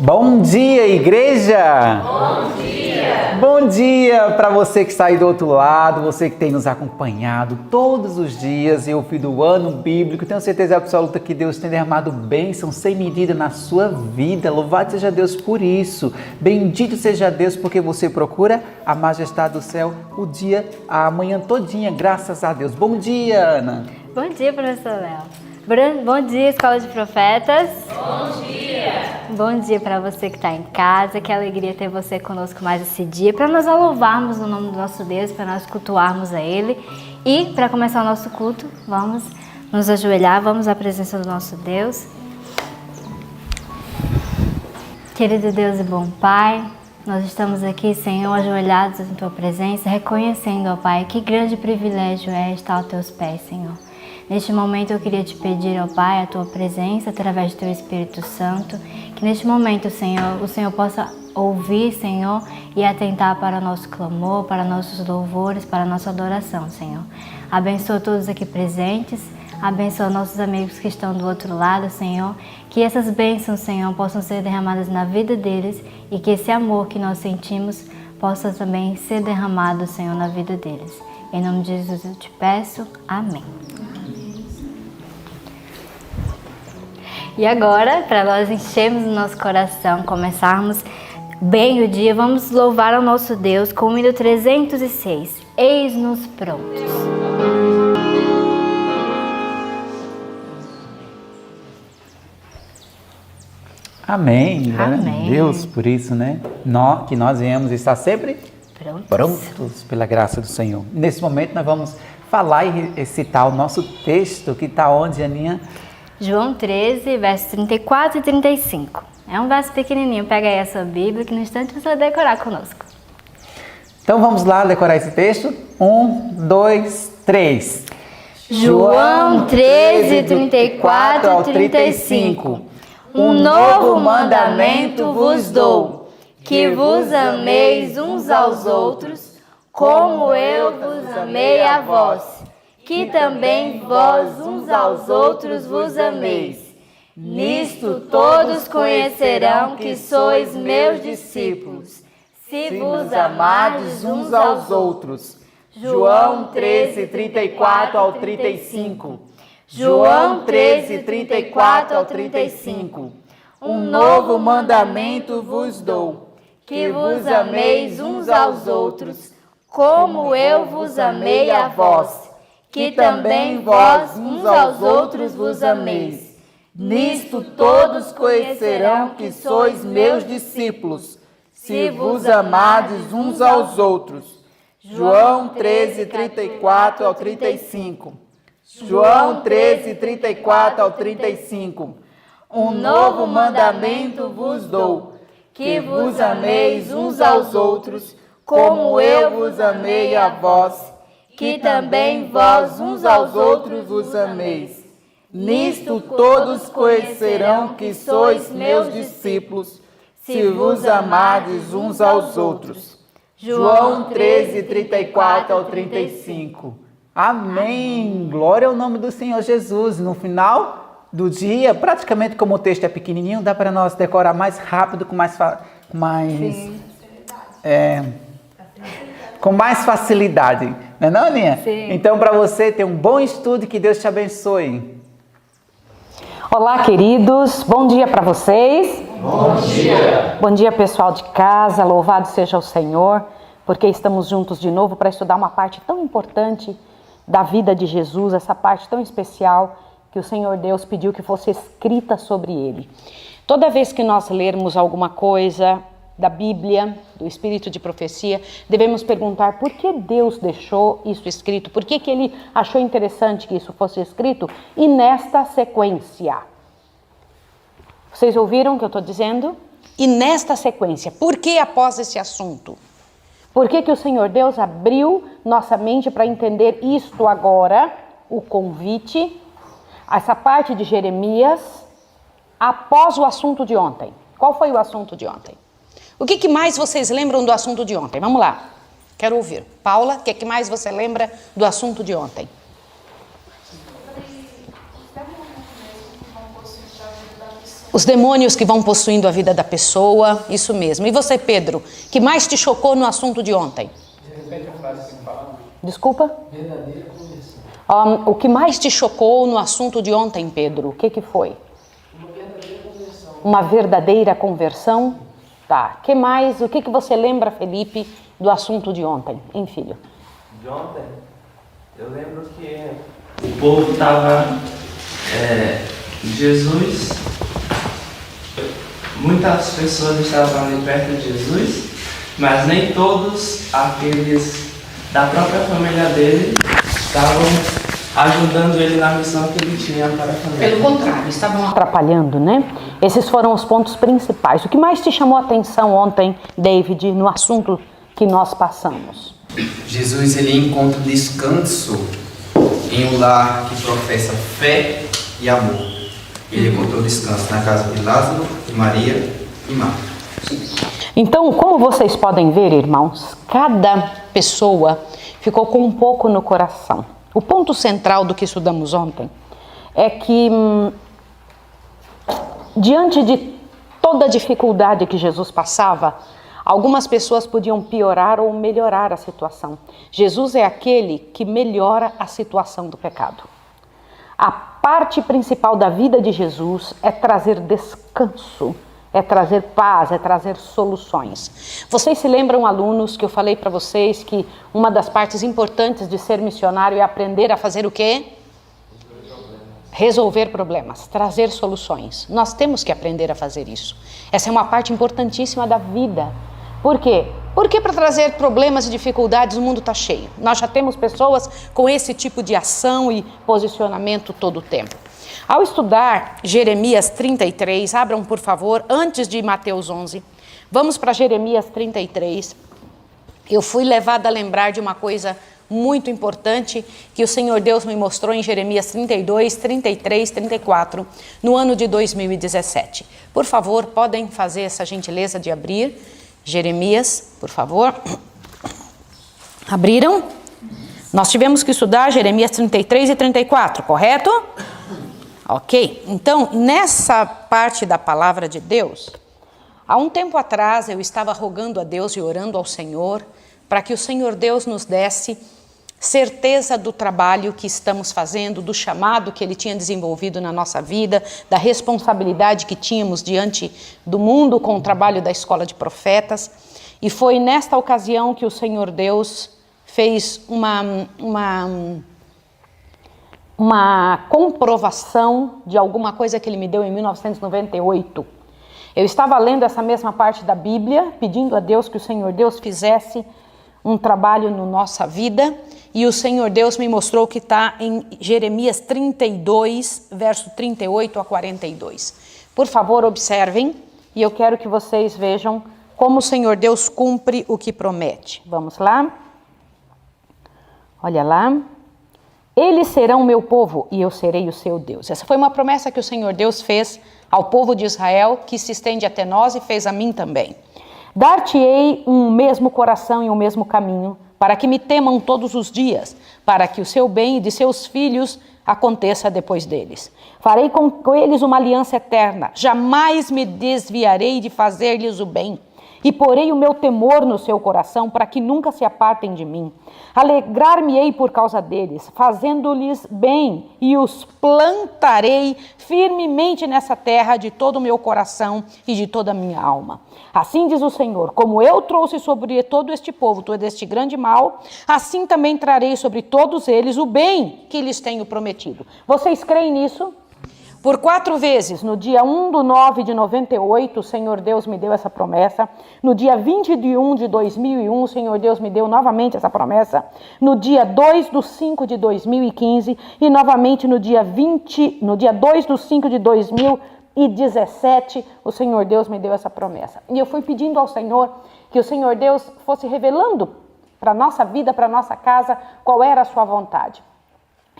Bom dia, igreja! Bom dia! Bom dia para você que está aí do outro lado, você que tem nos acompanhado todos os dias e ouvido o ano bíblico. Tenho certeza absoluta que Deus tem derramado bênção sem medida na sua vida. Louvado seja Deus por isso. Bendito seja Deus porque você procura a majestade do céu o dia, a manhã todinha, graças a Deus. Bom dia, Ana! Bom dia, professor Léo. Bom dia, Escola de Profetas. Bom dia! Bom dia para você que está em casa. Que alegria ter você conosco mais esse dia, para nós louvarmos o nome do nosso Deus, para nós cultuarmos a Ele. E para começar o nosso culto, vamos nos ajoelhar, vamos à presença do nosso Deus. Querido Deus e bom Pai, nós estamos aqui, Senhor, ajoelhados em Tua presença, reconhecendo, ó Pai, que grande privilégio é estar aos Teus pés, Senhor. Neste momento eu queria te pedir, ó Pai, a Tua presença através do Teu Espírito Santo, que neste momento, Senhor, o Senhor possa ouvir, Senhor, e atentar para o nosso clamor, para nossos louvores, para a nossa adoração, Senhor. Abençoa todos aqui presentes, abençoa nossos amigos que estão do outro lado, Senhor, que essas bênçãos, Senhor, possam ser derramadas na vida deles e que esse amor que nós sentimos possa também ser derramado, Senhor, na vida deles. Em nome de Jesus eu te peço, amém. E agora, para nós enchermos o nosso coração, começarmos bem o dia, vamos louvar ao nosso Deus com o hino 306, Eis-nos prontos. Amém. Amém. Deus, por isso, né? Que nós venhamos estar sempre prontos pela graça do Senhor. Nesse momento nós vamos falar e citar o nosso texto, que está onde, Aninha? João 13, versos 34 e 35. É um verso pequenininho. Pega aí a sua Bíblia que no instante você vai decorar conosco. Então vamos lá decorar esse texto? 1, 2, 3. João 13, 34 ao 35. Um novo mandamento vos dou, que vos ameis uns aos outros, como eu vos amei a vós. Que também vós uns aos outros vos ameis. Nisto todos conhecerão que sois meus discípulos, se vos amardes uns aos outros. João 13, 34 ao 35. João 13, 34 ao 35. Um novo mandamento vos dou, Que vos ameis uns aos outros, como eu vos amei a vós. Que também vós uns aos outros vos ameis. Nisto todos conhecerão que sois meus discípulos, se vos amardes uns aos outros. João 13, 34 ao 35. João 13, 34 ao 35. Um novo mandamento vos dou, que vos ameis uns aos outros, como eu vos amei a vós. Que também vós uns aos outros vos ameis. Nisto todos conhecerão que sois meus discípulos, se vos amardes uns aos outros. João 13, 34 ao 35. Amém! Glória ao nome do Senhor Jesus. No final do dia, praticamente como o texto é pequenininho, dá para nós decorar mais rápido, com mais facilidade. Não é não, Aninha? Sim. Então, para você ter um bom estudo, que Deus te abençoe. Olá, queridos. Bom dia para vocês. Bom dia! Bom dia, pessoal de casa. Louvado seja o Senhor, porque estamos juntos de novo para estudar uma parte tão importante da vida de Jesus, essa parte tão especial que o Senhor Deus pediu que fosse escrita sobre ele. Toda vez que nós lermos alguma coisa da Bíblia, do Espírito de Profecia, devemos perguntar por que Deus deixou isso escrito, por que Ele achou interessante que isso fosse escrito e nesta sequência. Vocês ouviram o que eu estou dizendo? E nesta sequência, por que após esse assunto? Por que o Senhor Deus abriu nossa mente para entender isto agora, o convite, essa parte de Jeremias, após o assunto de ontem? Qual foi o assunto de ontem? O que mais vocês lembram do assunto de ontem? Vamos lá, quero ouvir. Paula, o que mais você lembra do assunto de ontem? os demônios que vão possuindo a vida da pessoa, isso mesmo. E você, Pedro, que mais te chocou no assunto de ontem? Repete a frase que fala. Desculpa? Verdadeira conversão. O que mais te chocou no assunto de ontem, Pedro? O que foi? Uma verdadeira conversão. Uma verdadeira conversão? Tá. Que mais? O que você lembra, Felipe, do assunto de ontem, hein, filho? De ontem, eu lembro que o povo estava... Jesus... Muitas pessoas estavam ali perto de Jesus, mas nem todos aqueles da própria família dele estavam ajudando ele na missão que ele tinha para a família. Pelo contrário, estavam atrapalhando, né? Esses foram os pontos principais. O que mais te chamou a atenção ontem, David, no assunto que nós passamos? Jesus, ele encontra descanso em um lar que professa fé e amor. Ele encontrou descanso na casa de Lázaro, de Maria e Marta. Então, como vocês podem ver, irmãos, cada pessoa ficou com um pouco no coração. O ponto central do que estudamos ontem é que, diante de toda a dificuldade que Jesus passava, algumas pessoas podiam piorar ou melhorar a situação. Jesus é aquele que melhora a situação do pecado. A parte principal da vida de Jesus é trazer descanso, é trazer paz, é trazer soluções. Vocês se lembram, alunos, que eu falei para vocês que uma das partes importantes de ser missionário é aprender a fazer o quê? Resolver problemas, trazer soluções. Nós temos que aprender a fazer isso. Essa é uma parte importantíssima da vida. Por quê? Porque para trazer problemas e dificuldades o mundo está cheio. Nós já temos pessoas com esse tipo de ação e posicionamento todo o tempo. Ao estudar Jeremias 33, abram por favor, antes de Mateus 11, vamos para Jeremias 33. Eu fui levada a lembrar de uma coisa muito importante que o Senhor Deus me mostrou em Jeremias 32, 33, 34, no ano de 2017. Por favor, podem fazer essa gentileza de abrir Jeremias, por favor. Abriram? Nós tivemos que estudar Jeremias 33 e 34, correto? Ok. Então, nessa parte da palavra de Deus, há um tempo atrás eu estava rogando a Deus e orando ao Senhor para que o Senhor Deus nos desse certeza do trabalho que estamos fazendo, do chamado que Ele tinha desenvolvido na nossa vida, da responsabilidade que tínhamos diante do mundo com o trabalho da Escola de Profetas. E foi nesta ocasião que o Senhor Deus fez uma comprovação de alguma coisa que Ele me deu em 1998. Eu estava lendo essa mesma parte da Bíblia, pedindo a Deus que o Senhor Deus fizesse um trabalho na nossa vida, e o Senhor Deus me mostrou que está em Jeremias 32, verso 38 a 42. Por favor, observem, e eu quero que vocês vejam como o Senhor Deus cumpre o que promete. Vamos lá? Olha lá. Eles serão meu povo e eu serei o seu Deus. Essa foi uma promessa que o Senhor Deus fez ao povo de Israel, que se estende até nós e fez a mim também. Dar-te-ei um mesmo coração e um mesmo caminho, para que me temam todos os dias, para que o seu bem e de seus filhos aconteça depois deles. Farei com eles uma aliança eterna, jamais me desviarei de fazer-lhes o bem. E porei o meu temor no seu coração, para que nunca se apartem de mim. Alegrar-me-ei por causa deles, fazendo-lhes bem, e os plantarei firmemente nessa terra de todo o meu coração e de toda a minha alma. Assim diz o Senhor, como eu trouxe sobre todo este povo, todo este grande mal, assim também trarei sobre todos eles o bem que lhes tenho prometido. Vocês creem nisso? Por 4 vezes, no dia 1/9 de 98, o Senhor Deus me deu essa promessa. No dia 20 de 1 de 2001, o Senhor Deus me deu novamente essa promessa. No dia 2/5 de 2015 e novamente no dia 2/5 de 2017, o Senhor Deus me deu essa promessa. E eu fui pedindo ao Senhor que o Senhor Deus fosse revelando para a nossa vida, para a nossa casa, qual era a sua vontade.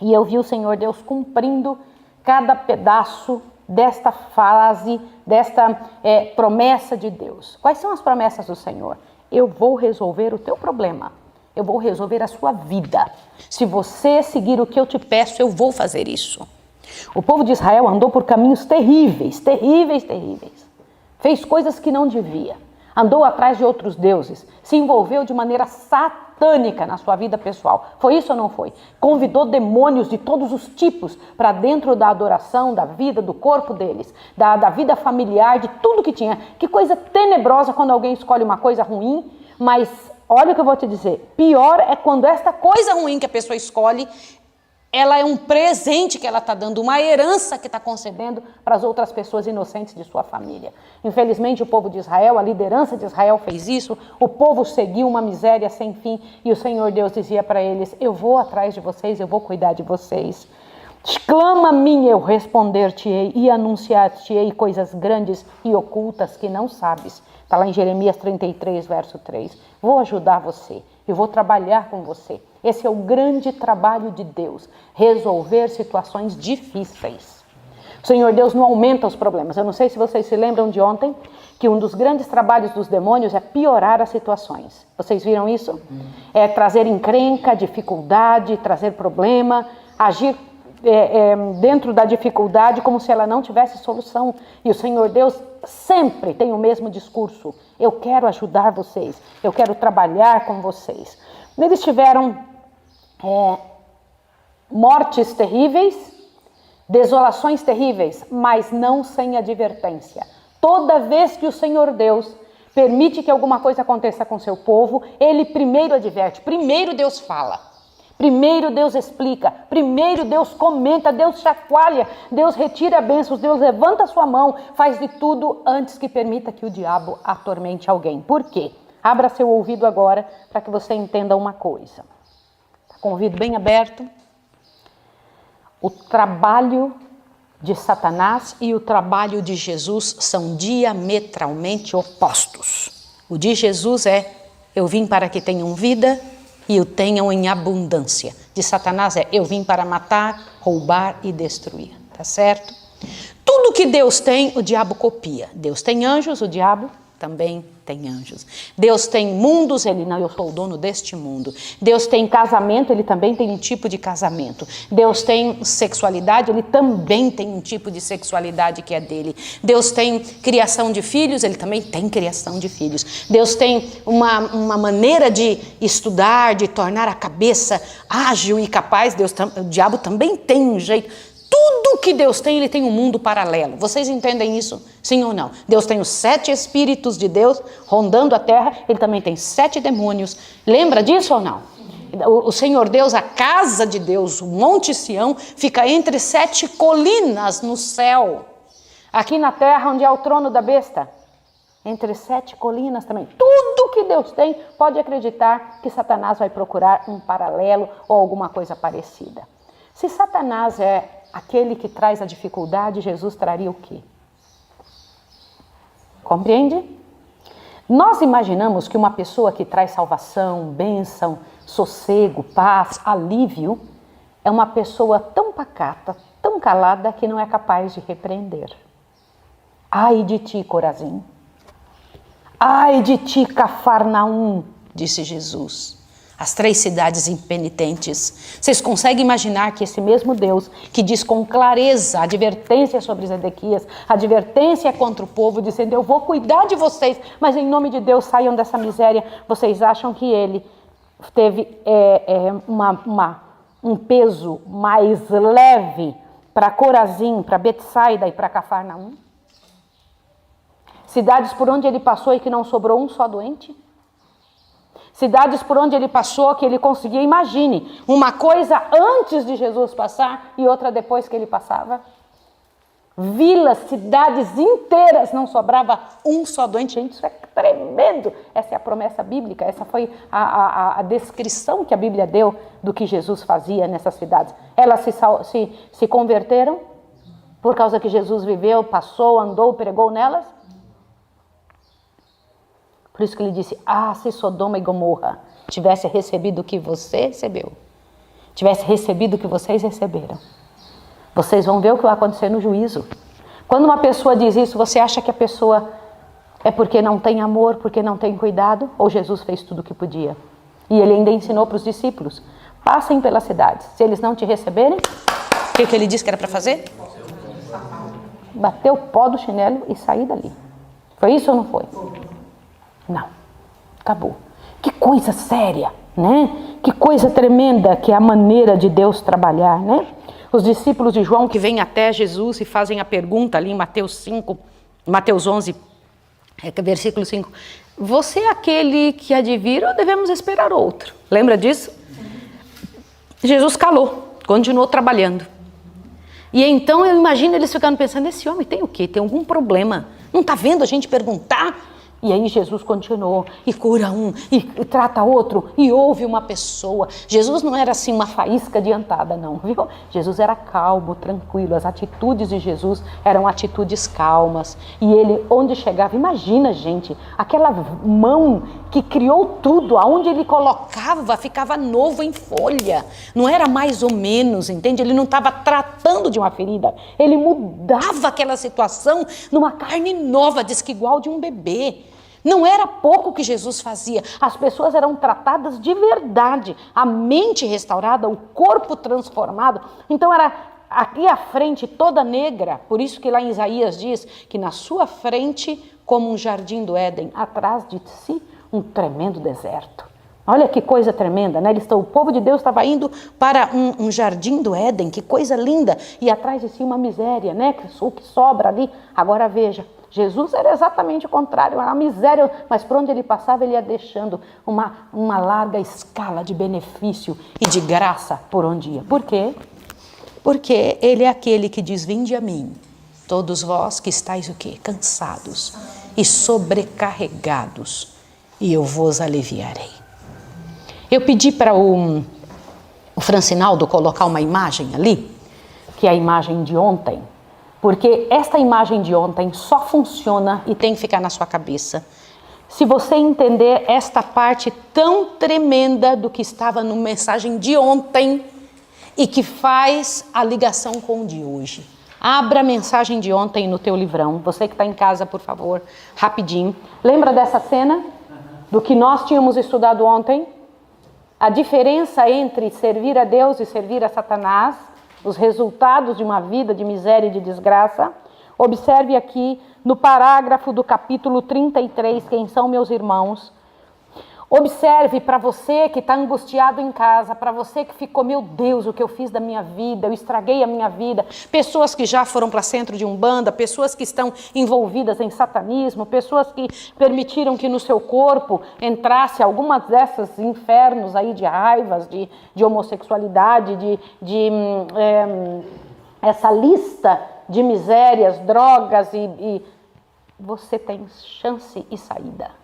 E eu vi o Senhor Deus cumprindo cada pedaço desta frase, desta promessa de Deus. Quais são as promessas do Senhor? Eu vou resolver o teu problema. Eu vou resolver a sua vida. Se você seguir o que eu te peço, eu vou fazer isso. O povo de Israel andou por caminhos terríveis, terríveis, terríveis. Fez coisas que não devia. Andou atrás de outros deuses. Se envolveu de maneira satânica na sua vida pessoal. Foi isso ou não foi? Convidou demônios de todos os tipos para dentro da adoração, da vida, do corpo deles. Da vida familiar, de tudo que tinha. Que coisa tenebrosa quando alguém escolhe uma coisa ruim. Mas olha o que eu vou te dizer. Pior é quando esta coisa ruim que a pessoa escolhe, ela é um presente que ela está dando, uma herança que está concedendo para as outras pessoas inocentes de sua família. Infelizmente, o povo de Israel, a liderança de Israel fez isso, o povo seguiu uma miséria sem fim e o Senhor Deus dizia para eles, eu vou atrás de vocês, eu vou cuidar de vocês. Clama a mim, eu responder-te-ei e anunciar-te-ei coisas grandes e ocultas que não sabes. Está lá em Jeremias 33, verso 3. Vou ajudar você, eu vou trabalhar com você. Esse é o grande trabalho de Deus, resolver situações difíceis. O Senhor Deus não aumenta os problemas. Eu não sei se vocês se lembram de ontem, que um dos grandes trabalhos dos demônios é piorar as situações. Vocês viram isso? É trazer encrenca, dificuldade, trazer problema, agir dentro da dificuldade como se ela não tivesse solução. E o Senhor Deus sempre tem o mesmo discurso. Eu quero ajudar vocês, eu quero trabalhar com vocês. Eles tiveram mortes terríveis, desolações terríveis, mas não sem advertência. Toda vez que o Senhor Deus permite que alguma coisa aconteça com seu povo, Ele primeiro adverte, primeiro Deus fala. Primeiro Deus explica, primeiro Deus comenta, Deus chacoalha, Deus retira bênçãos, Deus levanta a sua mão, faz de tudo antes que permita que o diabo atormente alguém. Por quê? Abra seu ouvido agora para que você entenda uma coisa. Está com o ouvido bem aberto. O trabalho de Satanás e o trabalho de Jesus são diametralmente opostos. O de Jesus é, eu vim para que tenham vida e o tenham em abundância. De Satanás é, eu vim para matar, roubar e destruir. Tá certo? Tudo que Deus tem, o diabo copia. Deus tem anjos, o diabo também tem anjos. Deus tem mundos, ele não, eu sou o dono deste mundo. Deus tem casamento, ele também tem um tipo de casamento. Deus tem sexualidade, ele também tem um tipo de sexualidade que é dele. Deus tem criação de filhos, ele também tem criação de filhos. Deus tem uma maneira de estudar, de tornar a cabeça ágil e capaz. O diabo também tem um jeito. Tudo que Deus tem, ele tem um mundo paralelo. Vocês entendem isso? Sim ou não? Deus tem os 7 espíritos de Deus rondando a terra, ele também tem 7 demônios. Lembra disso ou não? O Senhor Deus, a casa de Deus, o Monte Sião, fica entre 7 colinas no céu. Aqui na terra, onde é o trono da besta, entre 7 colinas também. Tudo que Deus tem, pode acreditar que Satanás vai procurar um paralelo ou alguma coisa parecida. Se Satanás é aquele que traz a dificuldade, Jesus traria o quê? Compreende? Nós imaginamos que uma pessoa que traz salvação, bênção, sossego, paz, alívio, é uma pessoa tão pacata, tão calada, que não é capaz de repreender. Ai de ti, Corazim. Ai de ti, Cafarnaum, disse Jesus. As 3 cidades impenitentes. Vocês conseguem imaginar que esse mesmo Deus, que diz com clareza, advertência sobre Zedequias, advertência contra o povo, dizendo, eu vou cuidar de vocês, mas em nome de Deus saiam dessa miséria. Vocês acham que ele teve um peso mais leve para Corazim, para Betsaida e para Cafarnaum? Cidades por onde ele passou e que não sobrou um só doente? Cidades por onde ele passou que ele conseguia, imagine, uma coisa antes de Jesus passar e outra depois que ele passava. Vilas, cidades inteiras, não sobrava um só doente. Gente, isso é tremendo. Essa é a promessa bíblica, essa foi a descrição que a Bíblia deu do que Jesus fazia nessas cidades. Elas se converteram por causa que Jesus viveu, passou, andou, pregou nelas. Por isso que ele disse, se Sodoma e Gomorra tivesse recebido o que você recebeu, tivesse recebido o que vocês receberam, vocês vão ver o que vai acontecer no juízo. Quando uma pessoa diz isso, você acha que a pessoa é porque não tem amor, porque não tem cuidado? Ou Jesus fez tudo o que podia? E ele ainda ensinou para os discípulos, passem pelas cidades, se eles não te receberem, O que ele disse que era para fazer? Bater o pó do chinelo e sair dali. Foi isso ou não foi? Não. Acabou. Que coisa séria, né? Que coisa tremenda que é a maneira de Deus trabalhar, né? Os discípulos de João que vêm até Jesus e fazem a pergunta ali em Mateus 11, versículo 5. Você é aquele que há de vir ou devemos esperar outro? Lembra disso? Jesus calou, continuou trabalhando. E então eu imagino eles ficando pensando, esse homem tem o quê? Tem algum problema? Não está vendo a gente perguntar? E aí Jesus continuou, e cura um, e trata outro, e ouve uma pessoa. Jesus não era assim uma faísca adiantada, não, viu? Jesus era calmo, tranquilo, as atitudes de Jesus eram atitudes calmas. E ele, onde chegava, imagina, gente, aquela mão que criou tudo, aonde ele colocava, ficava novo em folha. Não era mais ou menos, entende? Ele não estava tratando de uma ferida, ele mudava aquela situação numa carne nova, diz que igual de um bebê. Não era pouco que Jesus fazia, as pessoas eram tratadas de verdade, a mente restaurada, o corpo transformado. Então era aqui à frente toda negra, por isso que lá em Isaías diz que na sua frente, como um jardim do Éden, atrás de si um tremendo deserto. Olha que coisa tremenda, né? O povo de Deus estava indo para um jardim do Éden, que coisa linda, e atrás de si uma miséria, né? O que sobra ali. Agora veja, Jesus era exatamente o contrário, era uma miséria, mas por onde ele passava ele ia deixando uma larga escala de benefício e de graça por onde ia. Por quê? Porque ele é aquele que diz, vinde a mim, todos vós que estáis o quê? Cansados e sobrecarregados, e eu vos aliviarei. Eu pedi para o Francinaldo colocar uma imagem ali, que é a imagem de ontem, porque esta imagem de ontem só funciona e tem que ficar na sua cabeça se você entender esta parte tão tremenda do que estava na mensagem de ontem e que faz a ligação com o de hoje. Abra a mensagem de ontem no teu livrão. Você que está em casa, por favor, rapidinho. Lembra dessa cena? Do que nós tínhamos estudado ontem? A diferença entre servir a Deus e servir a Satanás, os resultados de uma vida de miséria e de desgraça. Observe aqui no parágrafo do capítulo 33, quem são meus irmãos. Observe para você que está angustiado em casa, para você que ficou, meu Deus, o que eu fiz da minha vida, eu estraguei a minha vida. Pessoas que já foram para centro de Umbanda, pessoas que estão envolvidas em satanismo, pessoas que permitiram que no seu corpo entrasse algumas dessas infernos aí de raivas, de homossexualidade, essa lista de misérias, drogas e você tem chance e saída.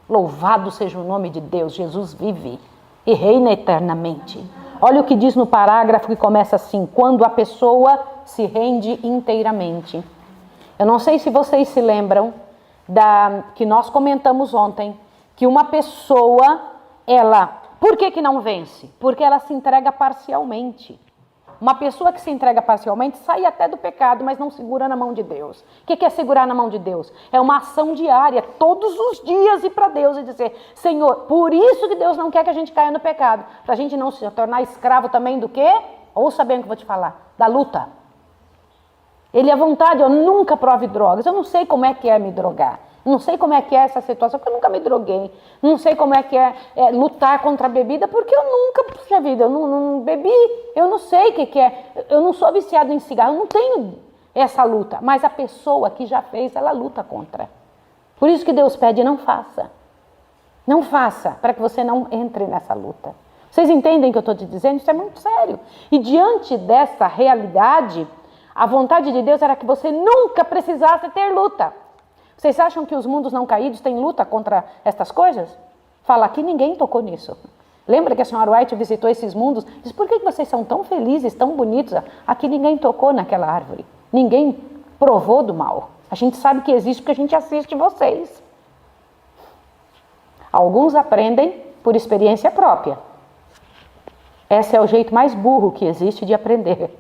Louvado seja o nome de Deus, Jesus vive e reina eternamente. Olha o que diz no parágrafo que começa assim, quando a pessoa se rende inteiramente. Eu não sei se vocês se lembram que nós comentamos ontem, que uma pessoa, por que não vence? Porque ela se entrega parcialmente. Uma pessoa que se entrega parcialmente sai até do pecado, mas não segura na mão de Deus. O que é segurar na mão de Deus? É uma ação diária, todos os dias ir para Deus e dizer, Senhor, por isso que Deus não quer que a gente caia no pecado, para a gente não se tornar escravo também do quê? Ouça bem o que eu vou te falar, da luta. Ele à vontade, eu nunca prove drogas, eu não sei como é que é me drogar. Não sei como é que é essa situação, porque eu nunca me droguei. Não sei como é que é lutar contra a bebida, porque eu nunca, puxa vida, eu não bebi. Eu não sei o que é. Eu não sou viciado em cigarro, eu não tenho essa luta. Mas a pessoa que já fez, ela luta contra. Por isso que Deus pede, não faça. Não faça, para que você não entre nessa luta. Vocês entendem o que eu estou te dizendo? Isso é muito sério. E diante dessa realidade, a vontade de Deus era que você nunca precisasse ter luta. Vocês acham que os mundos não caídos têm luta contra estas coisas? Fala, aqui ninguém tocou nisso. Lembra que a senhora White visitou esses mundos? Diz, por que vocês são tão felizes, tão bonitos? Aqui ninguém tocou naquela árvore. Ninguém provou do mal. A gente sabe que existe porque a gente assiste vocês. Alguns aprendem por experiência própria. Esse é o jeito mais burro que existe de aprender.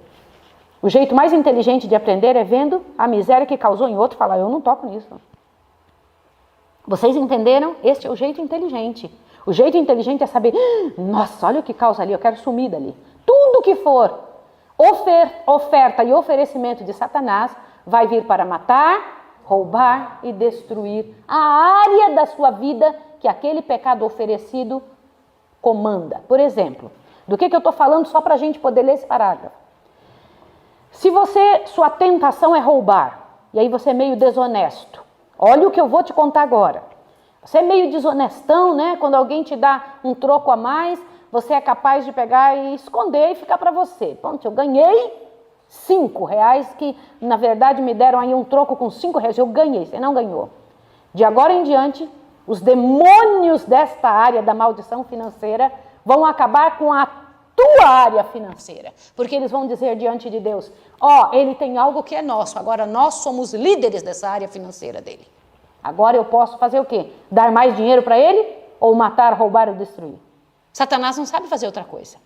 O jeito mais inteligente de aprender é vendo a miséria que causou em outro e falar, eu não toco nisso. Vocês entenderam? Este é o jeito inteligente. O jeito inteligente é saber, nossa, olha o que causa ali, eu quero sumir dali. Tudo que for Oferta e oferecimento de Satanás vai vir para matar, roubar e destruir a área da sua vida que aquele pecado oferecido comanda. Por exemplo, do que eu estou falando só para a gente poder ler esse parágrafo? Se sua tentação é roubar, e aí você é meio desonesto, olha o que eu vou te contar agora. Você é meio desonestão, né? Quando alguém te dá um troco a mais, você é capaz de pegar e esconder e ficar para você. Pronto, eu ganhei R$5, que na verdade me deram aí um troco com R$5. Eu ganhei, você não ganhou. De agora em diante, os demônios desta área da maldição financeira vão acabar com a tua área financeira. Porque eles vão dizer diante de Deus, ele tem algo que é nosso, agora nós somos líderes dessa área financeira dele. Agora eu posso fazer o quê? Dar mais dinheiro para ele? Ou matar, roubar ou destruir? Satanás não sabe fazer outra coisa.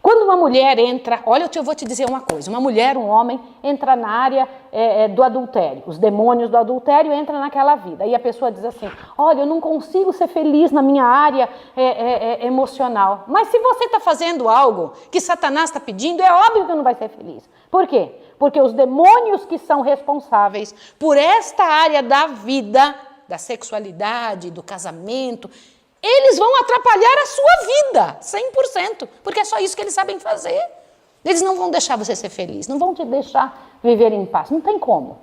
Quando uma mulher entra, olha, eu vou te dizer uma coisa, uma mulher, um homem, entra na área do adultério, os demônios do adultério entram naquela vida, e a pessoa diz assim, olha, eu não consigo ser feliz na minha área emocional, mas se você está fazendo algo que Satanás está pedindo, é óbvio que não vai ser feliz. Por quê? Porque os demônios que são responsáveis por esta área da vida, da sexualidade, do casamento, eles vão atrapalhar a sua vida, 100%, porque é só isso que eles sabem fazer. Eles não vão deixar você ser feliz, não vão te deixar viver em paz, não tem como.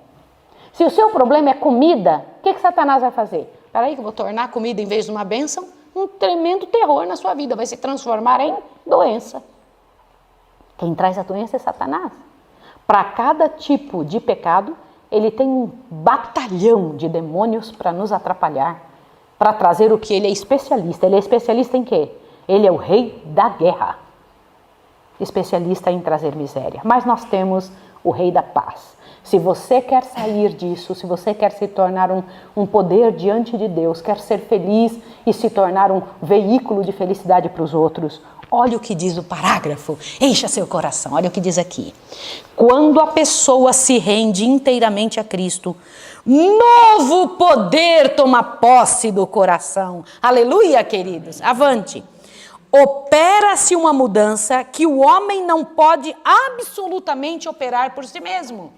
Se o seu problema é comida, o que Satanás vai fazer? Espera aí que eu vou tornar a comida, em vez de uma bênção, um tremendo terror na sua vida, vai se transformar em doença. Quem traz a doença é Satanás. Para cada tipo de pecado, ele tem um batalhão de demônios para nos atrapalhar, para trazer o que ele é especialista. Ele é especialista em quê? Ele é o rei da guerra. Especialista em trazer miséria. Mas nós temos o rei da paz. Se você quer sair disso, se você quer se tornar um poder diante de Deus, quer ser feliz e se tornar um veículo de felicidade para os outros, olha o que diz o parágrafo, encha seu coração, olha o que diz aqui. Quando a pessoa se rende inteiramente a Cristo, novo poder toma posse do coração. Aleluia, queridos. Avante. Opera-se uma mudança que o homem não pode absolutamente operar por si mesmo.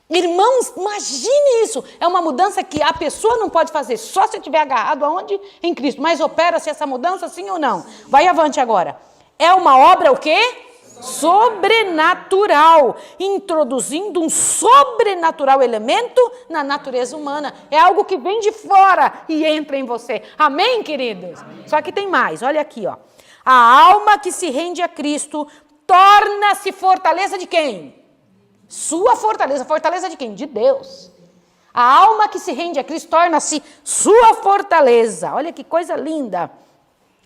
Irmãos, imagine isso. É uma mudança que a pessoa não pode fazer só se estiver agarrado aonde? Em Cristo. Mas opera-se essa mudança, sim ou não? Vai avante agora. É uma obra o quê? Sobrenatural, introduzindo um sobrenatural elemento na natureza humana. É algo que vem de fora e entra em você. Amém, queridos? Amém. Só que tem mais, olha aqui, ó. A alma que se rende a Cristo torna-se fortaleza de quem? Sua fortaleza. Fortaleza de quem? De Deus. A alma que se rende a Cristo torna-se sua fortaleza. Olha que coisa linda.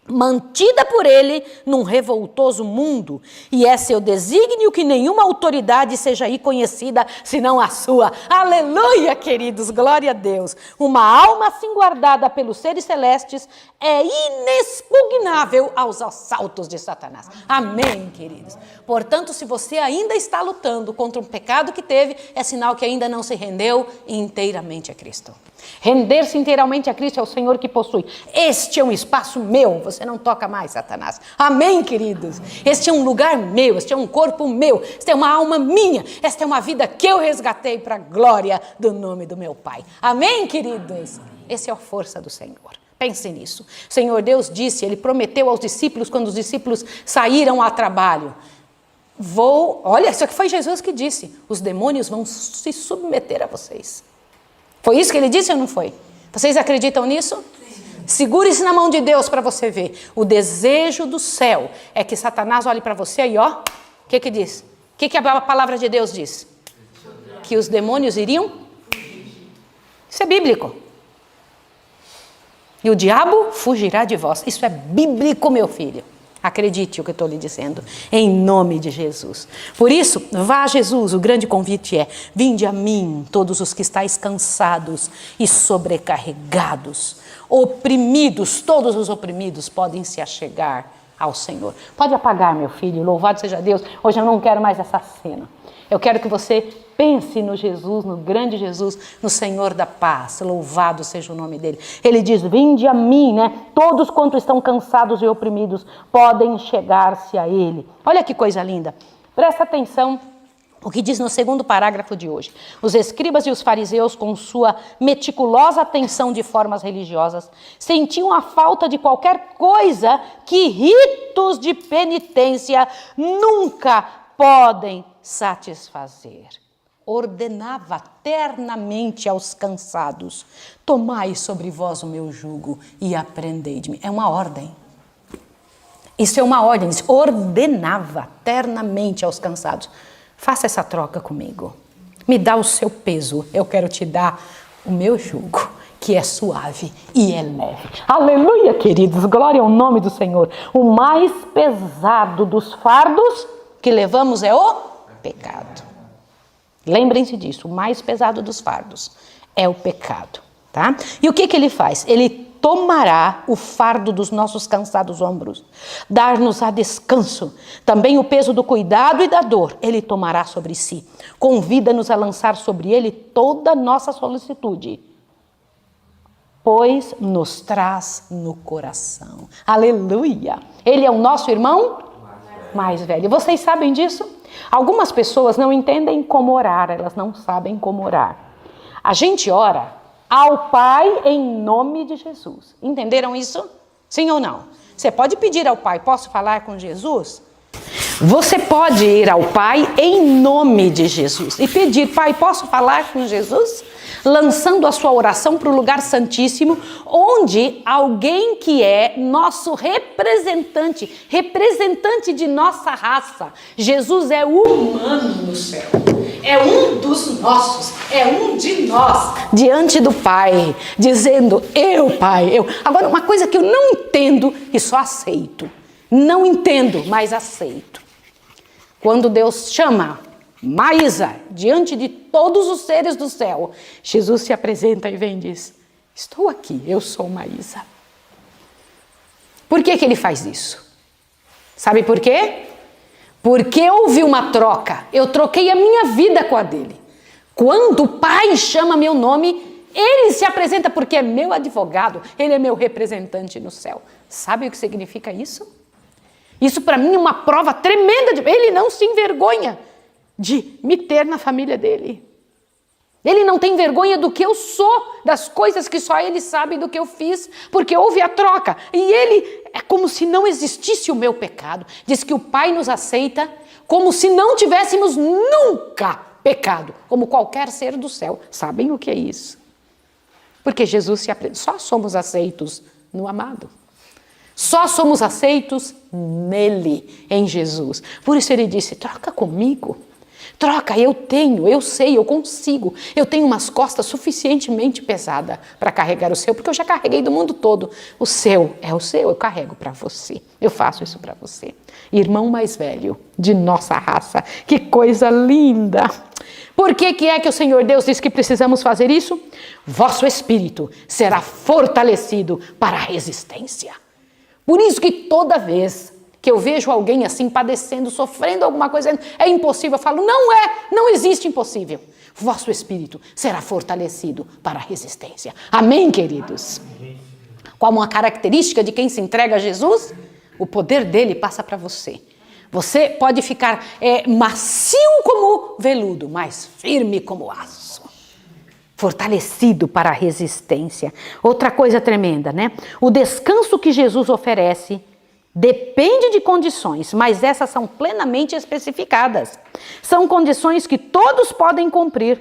Mantida por ele num revoltoso mundo, e é seu desígnio que nenhuma autoridade seja aí conhecida, senão a sua. Aleluia, queridos, glória a Deus. Uma alma assim guardada pelos seres celestes é inexpugnável aos assaltos de Satanás. Amém, queridos. Portanto, se você ainda está lutando contra um pecado que teve, é sinal que ainda não se rendeu inteiramente a Cristo. Render-se inteiramente a Cristo é o Senhor que possui. Este é um espaço meu, você não toca mais, Satanás. Amém, queridos? Este é um lugar meu, este é um corpo meu, esta é uma alma minha, esta é uma vida que eu resgatei para a glória do nome do meu Pai. Amém, queridos? Essa é a força do Senhor. Pense nisso. O Senhor Deus disse, Ele prometeu aos discípulos, quando os discípulos saíram a trabalho, olha, isso aqui foi Jesus que disse, os demônios vão se submeter a vocês. Foi isso que ele disse ou não foi? Vocês acreditam nisso? Segure-se na mão de Deus para você ver. O desejo do céu é que Satanás olhe para você e ó, o que diz? O que a palavra de Deus diz? Que os demônios iriam? Isso é bíblico. E o diabo fugirá de vós. Isso é bíblico, meu filho. Acredite o que eu estou lhe dizendo, em nome de Jesus. Por isso, vá a Jesus, o grande convite é, vinde a mim, todos os que estáis cansados e sobrecarregados, oprimidos, todos os oprimidos podem se achegar ao Senhor. Pode apagar, meu filho, louvado seja Deus, hoje eu não quero mais essa cena. Eu quero que você pense no Jesus, no grande Jesus, no Senhor da paz, louvado seja o nome dele. Ele diz, vinde a mim, né? Todos quanto estão cansados e oprimidos podem chegar-se a ele. Olha que coisa linda. Presta atenção o que diz no segundo parágrafo de hoje. Os escribas e os fariseus, com sua meticulosa atenção de formas religiosas, sentiam a falta de qualquer coisa que ritos de penitência nunca podem satisfazer. Ordenava ternamente aos cansados: tomai sobre vós o meu jugo e aprendei de mim. É uma ordem. Isso é uma ordem. Ordenava ternamente aos cansados: faça essa troca comigo. Me dá o seu peso. Eu quero te dar o meu jugo, que é suave e é leve. Aleluia, queridos. Glória ao nome do Senhor. O mais pesado dos fardos que levamos é o pecado. Lembrem-se disso. O mais pesado dos fardos é o pecado, tá? E o que ele faz? Ele tomará o fardo dos nossos cansados ombros, dar-nos-á descanso. Também o peso do cuidado e da dor ele tomará sobre si. Convida-nos a lançar sobre ele toda a nossa solicitude, pois nos traz no coração. Aleluia! Ele é o nosso irmão mais velho. Vocês sabem disso? Algumas pessoas não entendem como orar, elas não sabem como orar. A gente ora ao Pai em nome de Jesus. Entenderam isso? Sim ou não? Você pode pedir ao Pai: posso falar com Jesus? Você pode ir ao Pai em nome de Jesus e pedir: Pai, posso falar com Jesus? Lançando a sua oração para o lugar santíssimo, onde alguém que é nosso representante de nossa raça. Jesus é humano no céu. É um dos nossos, é um de nós, diante do Pai, dizendo: eu, Pai, eu. Agora, uma coisa que eu não entendo e só aceito. Não entendo, mas aceito. Quando Deus chama Maísa diante de todos os seres do céu, Jesus se apresenta e vem e diz: estou aqui, eu sou Maísa. Por que ele faz isso? Sabe por quê? Porque houve uma troca. Eu troquei a minha vida com a dele. Quando o Pai chama meu nome, ele se apresenta porque é meu advogado, ele é meu representante no céu. Sabe o que significa isso? Isso para mim é uma prova tremenda de... Ele não se envergonha de me ter na família dele. Ele não tem vergonha do que eu sou, das coisas que só ele sabe do que eu fiz, porque houve a troca. E ele é como se não existisse o meu pecado. Diz que o Pai nos aceita como se não tivéssemos nunca pecado, como qualquer ser do céu. Sabem o que é isso? Porque Jesus se apresenta. Só somos aceitos no amado. Só somos aceitos nele, em Jesus. Por isso ele disse: troca comigo. Troca, eu tenho, eu sei, eu consigo. Eu tenho umas costas suficientemente pesadas para carregar o seu, porque eu já carreguei do mundo todo. O seu é o seu, eu carrego para você. Eu faço isso para você. Irmão mais velho de nossa raça, que coisa linda. Por que é que o Senhor Deus diz que precisamos fazer isso? Vosso espírito será fortalecido para a resistência. Por isso que toda vez que eu vejo alguém assim padecendo, sofrendo alguma coisa, é impossível, eu falo: não existe impossível. Vosso espírito será fortalecido para a resistência. Amém, queridos? Qual uma característica de quem se entrega a Jesus? O poder dele passa para você. Você pode ficar macio como veludo, mas firme como aço. Fortalecido para a resistência. Outra coisa tremenda, né? O descanso que Jesus oferece depende de condições, mas essas são plenamente especificadas. São condições que todos podem cumprir.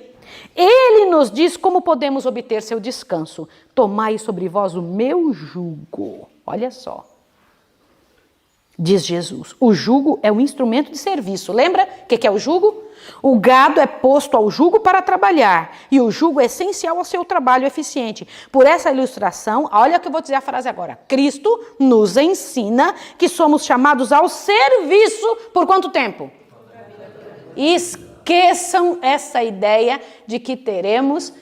Ele nos diz como podemos obter seu descanso. Tomai sobre vós o meu jugo. Olha só. Diz Jesus, o jugo é um instrumento de serviço. Lembra o que é o jugo? O gado é posto ao jugo para trabalhar, e o jugo é essencial ao seu trabalho eficiente. Por essa ilustração, olha o que eu vou dizer a frase agora. Cristo nos ensina que somos chamados ao serviço por quanto tempo? Esqueçam essa ideia de que teremos...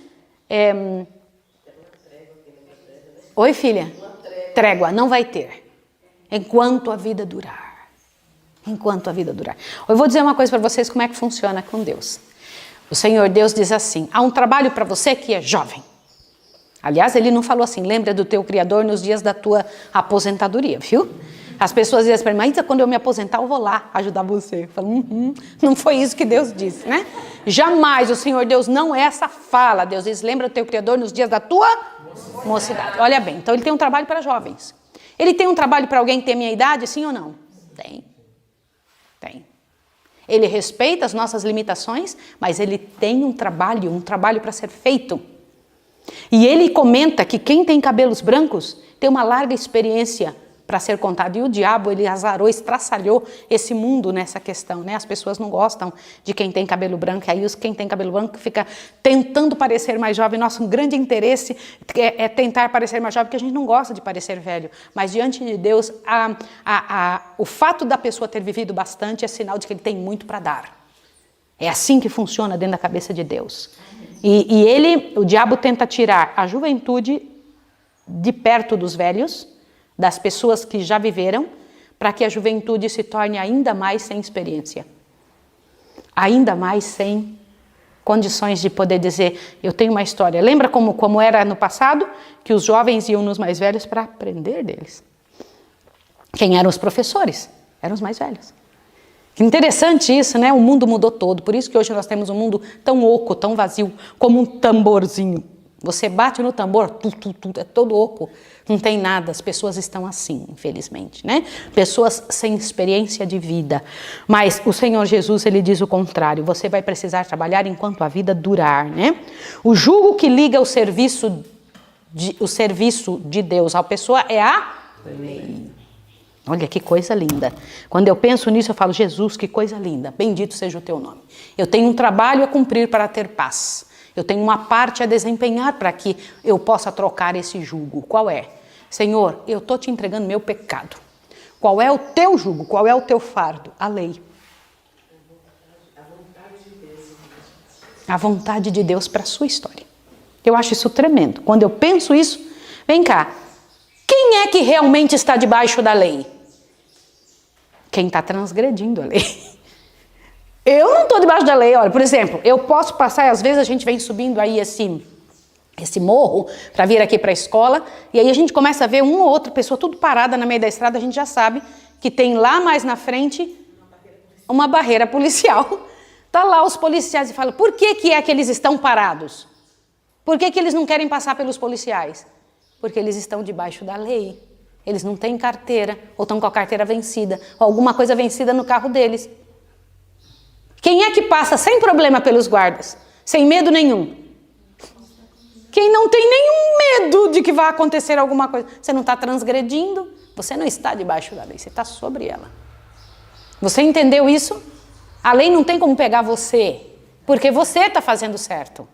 Oi, filha? Trégua, não vai ter. Enquanto a vida durar. Enquanto a vida durar. Eu vou dizer uma coisa para vocês como é que funciona com Deus. O Senhor Deus diz assim: há um trabalho para você que é jovem. Aliás, ele não falou assim: lembra do teu Criador nos dias da tua aposentadoria, viu? As pessoas dizem para mim, mas quando eu me aposentar eu vou lá ajudar você. Eu falo, não foi isso que Deus disse, né? Jamais, o Senhor Deus não é essa fala. Deus diz, lembra o teu Criador nos dias da tua mocidade. Olha bem, então ele tem um trabalho para jovens. Ele tem um trabalho para alguém que tem a minha idade, sim ou não? Tem. Ele respeita as nossas limitações, mas ele tem um trabalho para ser feito. E ele comenta que quem tem cabelos brancos tem uma larga experiência para ser contado. E o diabo, ele azarou, estraçalhou esse mundo nessa questão, né? As pessoas não gostam de quem tem cabelo branco, e aí quem tem cabelo branco fica tentando parecer mais jovem. Nosso grande interesse é tentar parecer mais jovem, porque a gente não gosta de parecer velho. Mas diante de Deus, o fato da pessoa ter vivido bastante é sinal de que ele tem muito para dar. É assim que funciona dentro da cabeça de Deus. E o diabo tenta tirar a juventude de perto dos velhos, das pessoas que já viveram, para que a juventude se torne ainda mais sem experiência. Ainda mais sem condições de poder dizer, eu tenho uma história. Lembra como era no passado? Que os jovens iam nos mais velhos para aprender deles. Quem eram os professores? Eram os mais velhos. Que interessante isso, né? O mundo mudou todo. Por isso que hoje nós temos um mundo tão oco, tão vazio, como um tamborzinho. Você bate no tambor, é todo oco, não tem nada, as pessoas estão assim, infelizmente, né? Pessoas sem experiência de vida. Mas o Senhor Jesus, ele diz o contrário, você vai precisar trabalhar enquanto a vida durar, né? O jugo que liga o serviço de Deus à pessoa é a lei. Olha que coisa linda. Quando eu penso nisso, eu falo, Jesus, que coisa linda, bendito seja o teu nome. Eu tenho um trabalho a cumprir para ter paz. Eu tenho uma parte a desempenhar para que eu possa trocar esse jugo. Qual é? Senhor, eu estou te entregando meu pecado. Qual é o teu jugo? Qual é o teu fardo? A lei. A vontade de Deus para a sua história. Eu acho isso tremendo. Quando eu penso isso, vem cá. Quem é que realmente está debaixo da lei? Quem está transgredindo a lei. Eu não estou debaixo da lei, olha, por exemplo, eu posso passar, e às vezes a gente vem subindo aí esse morro para vir aqui para a escola, e aí a gente começa a ver uma ou outra pessoa tudo parada no meio da estrada, a gente já sabe que tem lá mais na frente uma barreira policial. Tá lá os policiais e falam, por que é que eles estão parados? Por que eles não querem passar pelos policiais? Porque eles estão debaixo da lei. Eles não têm carteira, ou estão com a carteira vencida, ou alguma coisa vencida no carro deles. Quem é que passa sem problema pelos guardas? Sem medo nenhum? Quem não tem nenhum medo de que vai acontecer alguma coisa. Você não está transgredindo, você não está debaixo da lei, você está sobre ela. Você entendeu isso? A lei não tem como pegar você, porque você está fazendo certo.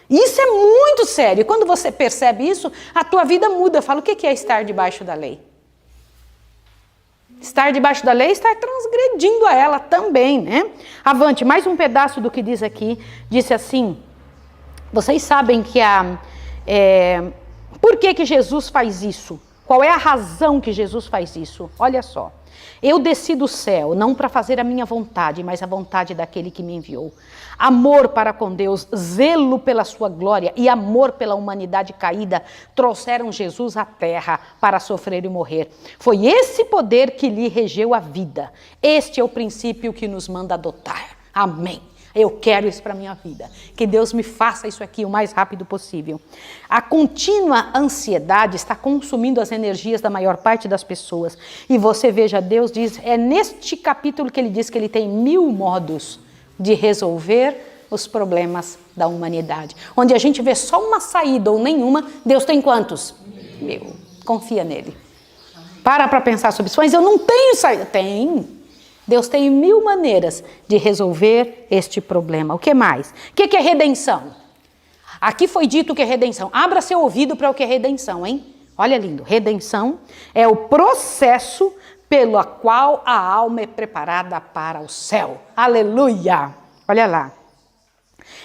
Isso é muito sério. E quando você percebe isso, a tua vida muda. Fala, o que é estar debaixo da lei? Estar debaixo da lei é estar transgredindo a ela também, né? Avante, mais um pedaço do que diz aqui. Disse assim, vocês sabem que por que Jesus faz isso? Qual é a razão que Jesus faz isso? Olha só. Eu desci do céu, não para fazer a minha vontade, mas a vontade daquele que me enviou. Amor para com Deus, zelo pela sua glória e amor pela humanidade caída trouxeram Jesus à terra para sofrer e morrer. Foi esse poder que lhe regeu a vida. Este é o princípio que nos manda adotar. Amém. Eu quero isso para a minha vida. Que Deus me faça isso aqui o mais rápido possível. A contínua ansiedade está consumindo as energias da maior parte das pessoas. E você veja, Deus diz, é neste capítulo que ele diz que ele tem 1000 modos de resolver os problemas da humanidade. Onde a gente vê só uma saída ou nenhuma, Deus tem quantos? 1000. Confia nele. Para pensar sobre isso. Mas eu não tenho saída. Tem. Deus tem 1000 maneiras de resolver este problema. O que mais? O que é redenção? Aqui foi dito o que é redenção. Abra seu ouvido para o que é redenção, hein? Olha lindo. Redenção é o processo pelo qual a alma é preparada para o céu. Aleluia! Olha lá.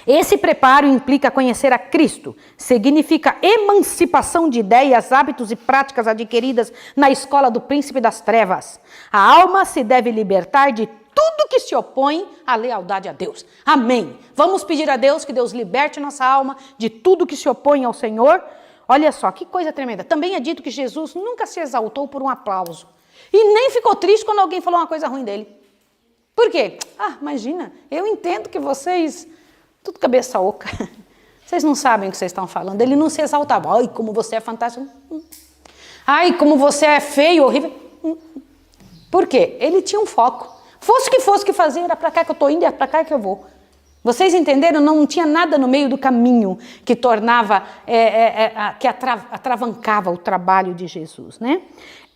Esse preparo implica conhecer a Cristo, significa emancipação de ideias, hábitos e práticas adquiridas na escola do príncipe das trevas. A alma se deve libertar de tudo que se opõe à lealdade a Deus. Amém. Vamos pedir a Deus que Deus liberte nossa alma de tudo que se opõe ao Senhor. Olha só, que coisa tremenda. Também é dito que Jesus nunca se exaltou por um aplauso. E nem ficou triste quando alguém falou uma coisa ruim dele. Por quê? Imagina, eu entendo que vocês, tudo cabeça oca, vocês não sabem o que vocês estão falando. Ele não se exaltava. Ai, como você é fantástico. Ai, como você é feio, horrível. Por quê? Ele tinha um foco. Fosse o que fazer, era para cá que eu estou indo e é para cá que eu vou. Vocês entenderam? Não tinha nada no meio do caminho que tornava, que atravancava o trabalho de Jesus, né?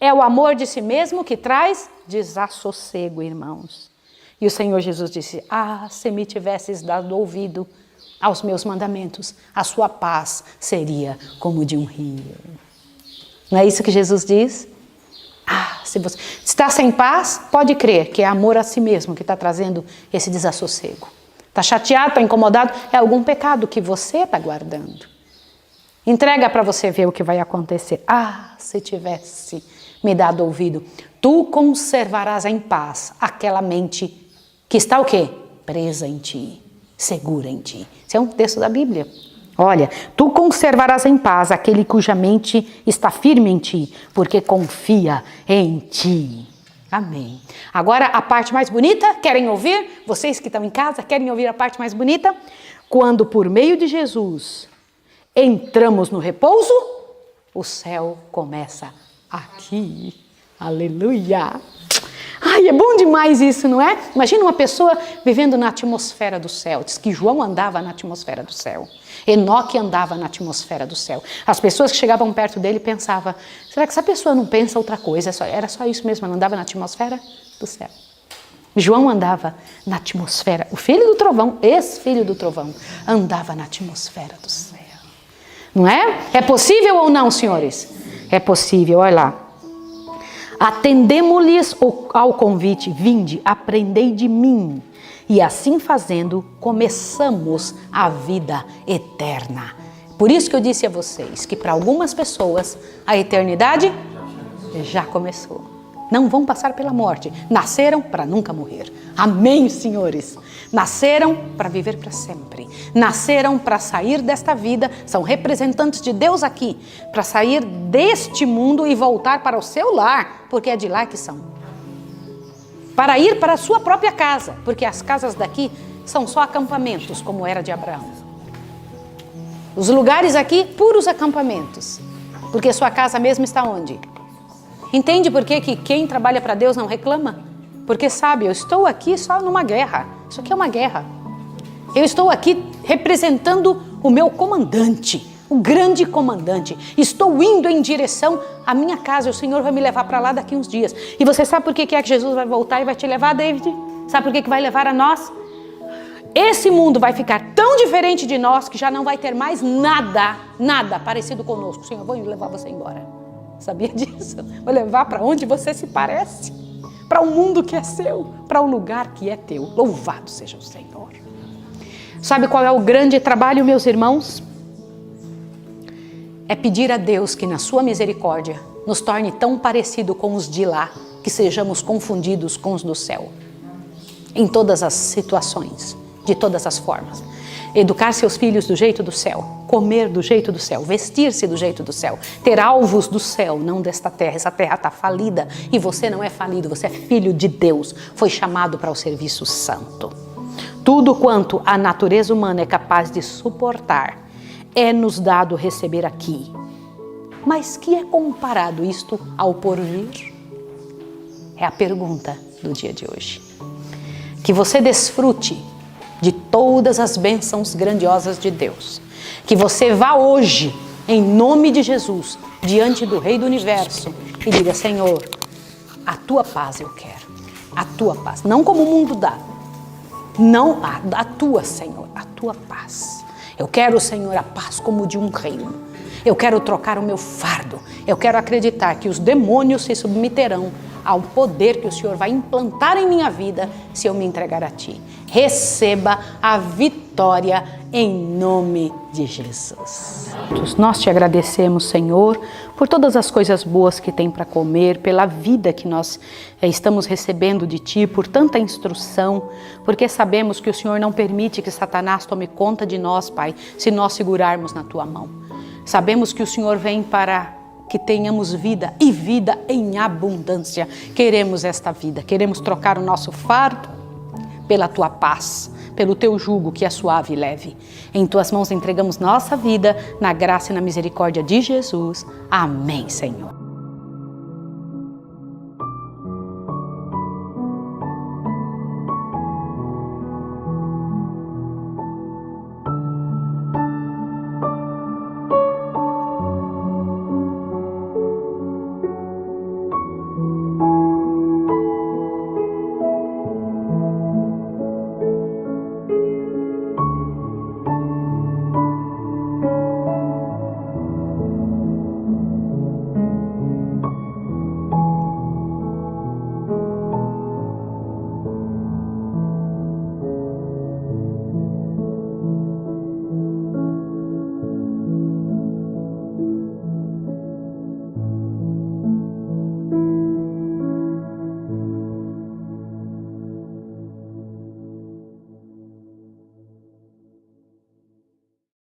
É o amor de si mesmo que traz desassossego, irmãos. E o Senhor Jesus disse, se me tivesses dado ouvido aos meus mandamentos, a sua paz seria como de um rio. Não é isso que Jesus diz? Se você está sem paz, pode crer que é amor a si mesmo que está trazendo esse desassossego. Está chateado, está incomodado, é algum pecado que você está guardando. Entrega para você ver o que vai acontecer. Se tivesse me dado ouvido, tu conservarás em paz aquela mente que está o quê? Presa em ti, segura em ti. Esse é um texto da Bíblia. Olha, tu conservarás em paz aquele cuja mente está firme em ti, porque confia em ti. Amém. Agora a parte mais bonita, querem ouvir? Vocês que estão em casa, querem ouvir a parte mais bonita? Quando por meio de Jesus entramos no repouso, o céu começa aqui. Aleluia! É bom demais isso, não é? Imagina uma pessoa vivendo na atmosfera do céu. Diz que João andava na atmosfera do céu. Enoque andava na atmosfera do céu. As pessoas que chegavam perto dele pensavam, será que essa pessoa não pensa outra coisa? Era só isso mesmo, ela andava na atmosfera do céu. João andava na atmosfera, o filho do trovão, ex-filho do trovão, andava na atmosfera do céu. Não é? É possível ou não, senhores? É possível, olha lá. Atendemo-lhes ao convite, vinde, aprendei de mim. E assim fazendo, começamos a vida eterna. Por isso que eu disse a vocês que para algumas pessoas a eternidade já começou. Não vão passar pela morte. Nasceram para nunca morrer. Amém, senhores? Nasceram para viver para sempre. Nasceram para sair desta vida. São representantes de Deus aqui. Para sair deste mundo e voltar para o seu lar. Porque é de lá que são. Para ir para a sua própria casa. Porque as casas daqui são só acampamentos, como era de Abraão. Os lugares aqui, puros acampamentos. Porque sua casa mesmo está onde? Entende por que quem trabalha para Deus não reclama? Porque sabe, eu estou aqui só numa guerra. Isso aqui é uma guerra. Eu estou aqui representando o meu comandante, o grande comandante. Estou indo em direção à minha casa. O Senhor vai me levar para lá daqui uns dias. E você sabe por que é que Jesus vai voltar e vai te levar, David? Sabe por que vai levar a nós? Esse mundo vai ficar tão diferente de nós que já não vai ter mais nada parecido conosco. Senhor, vou levar você embora. Sabia disso? Vou levar para onde você se parece. Para o mundo que é seu. Para o lugar que é teu. Louvado seja o Senhor. Sabe qual é o grande trabalho, meus irmãos? É pedir a Deus que na sua misericórdia nos torne tão parecido com os de lá que sejamos confundidos com os do céu. Em todas as situações, de todas as formas. Educar seus filhos do jeito do céu, comer do jeito do céu, vestir-se do jeito do céu, ter alvos do céu, não desta terra. Essa terra está falida e você não é falido, você é filho de Deus, foi chamado para o serviço santo. Tudo quanto a natureza humana é capaz de suportar é nos dado receber aqui. Mas que é comparado isto ao porvir? É a pergunta do dia de hoje. Que você desfrute de todas as bênçãos grandiosas de Deus. Que você vá hoje, em nome de Jesus, diante do Rei do Universo e diga, Senhor, a tua paz eu quero. A tua paz, não como o mundo dá. Não a tua, Senhor, a tua paz. Eu quero, Senhor, a paz como de um reino. Eu quero trocar o meu fardo. Eu quero acreditar que os demônios se submeterão ao poder que o Senhor vai implantar em minha vida se eu me entregar a Ti. Receba a vitória em nome de Jesus. Nós te agradecemos, Senhor, por todas as coisas boas que tem para comer, pela vida que nós estamos recebendo de Ti, por tanta instrução, porque sabemos que o Senhor não permite que Satanás tome conta de nós, Pai, se nós segurarmos na Tua mão. Sabemos que o Senhor vem para que tenhamos vida e vida em abundância. Queremos esta vida, queremos trocar o nosso fardo pela tua paz, pelo teu jugo que é suave e leve. Em tuas mãos entregamos nossa vida, na graça e na misericórdia de Jesus. Amém, Senhor.